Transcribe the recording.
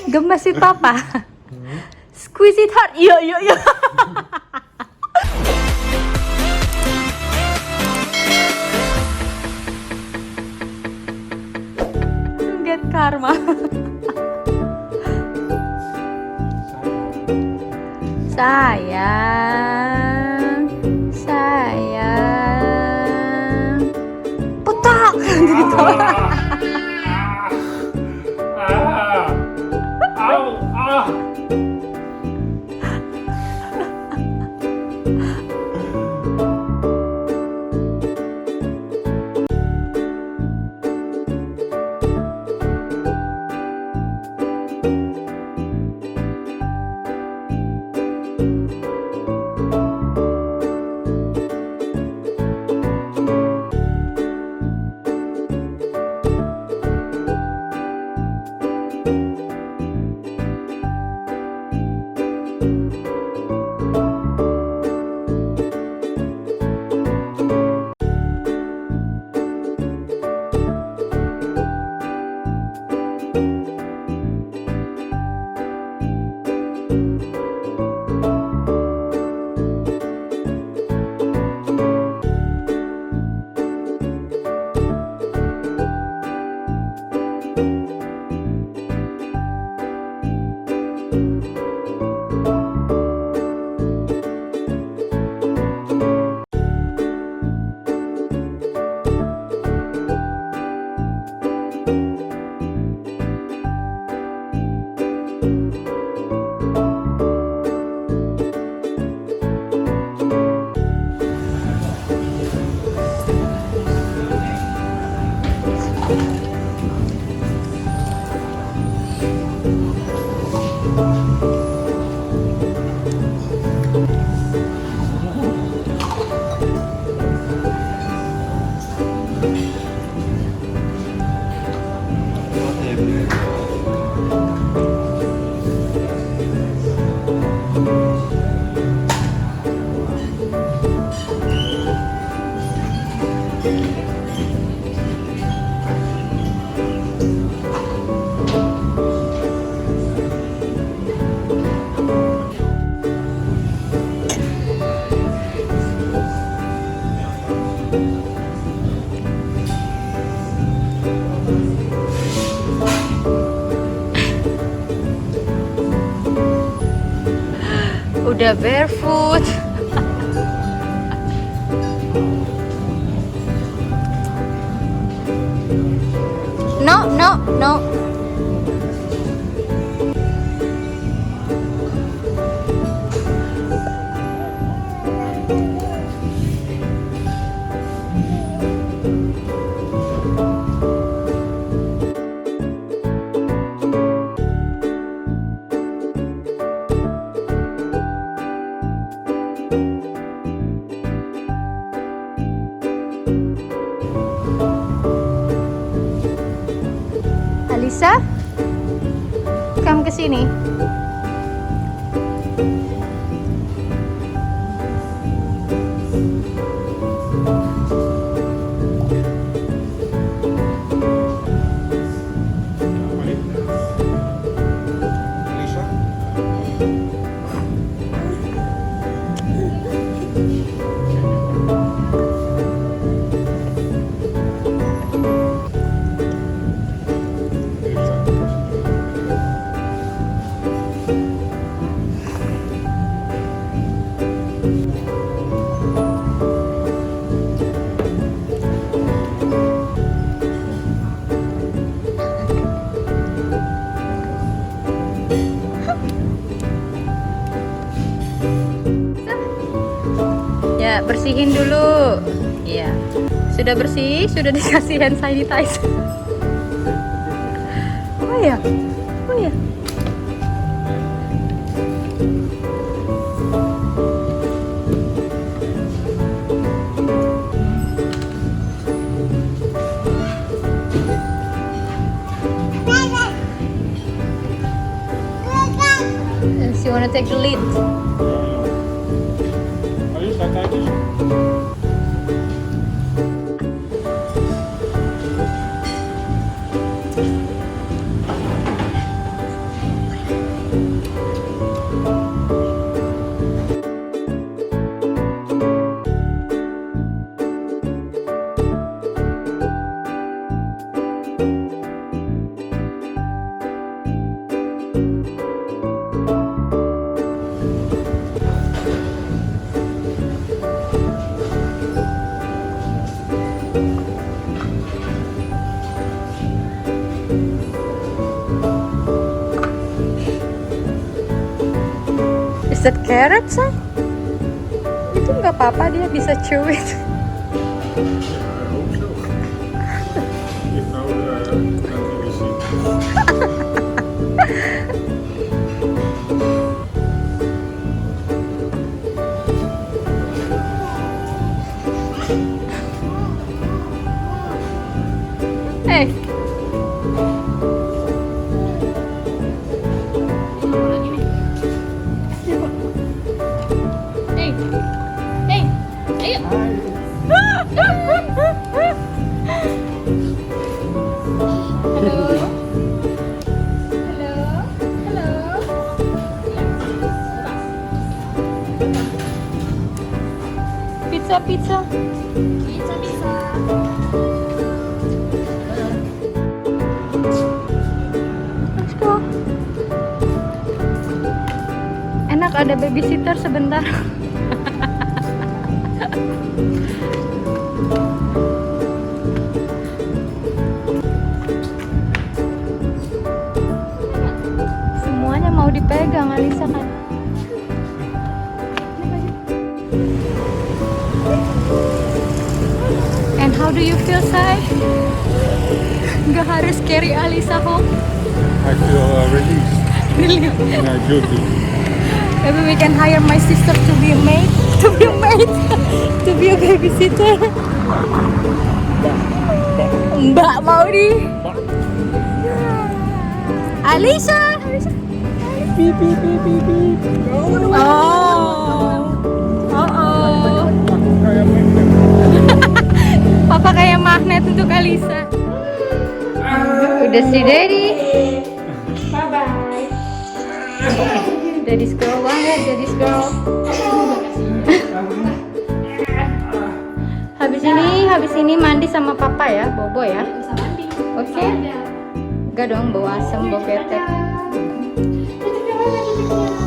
Gemes sih papa. Squeeze it hard. Yo yo yo. Get karma. Sayang, sayang, petak gitu. Udah barefoot. No, no, no. Alisa, kamu ke sini. Ya, bersihin dulu. Iya. Sudah bersih, sudah dikasih hand sanitizer. Oh ya. Oh ya. You wanna take the lead? that carrot, say? Itu nggak apa-apa, dia bisa chew it. I hope so. Without receipt. Hey. Hey. Hey. Ayo. Halo. Halo. Halo. Pizza, pizza. Pizza, pizza. Let's go. Enak, ada babysitter sebentar. Semuanya mau dipegang Alisa kan. And how do you feel, Say? Nggak harus carry Alisa home. I feel released. Really? Yeah, guilty. Maybe we can hire my sister to be a maid, to be a maid, to be a babysitter. Mbak mau di. Alisa. Beep, beep, beep, beep, beep. Oh. Oh. Papa kayak magnet untuk Alisa. Udah si Daddy. Bye bye. Daddy's girl banget, Daddy's girl. Habis ini mandi sama Papa ya, bobo ya. Bisa mandi. Oke. Enggak dong, bau asem, bau ketek. Dadah.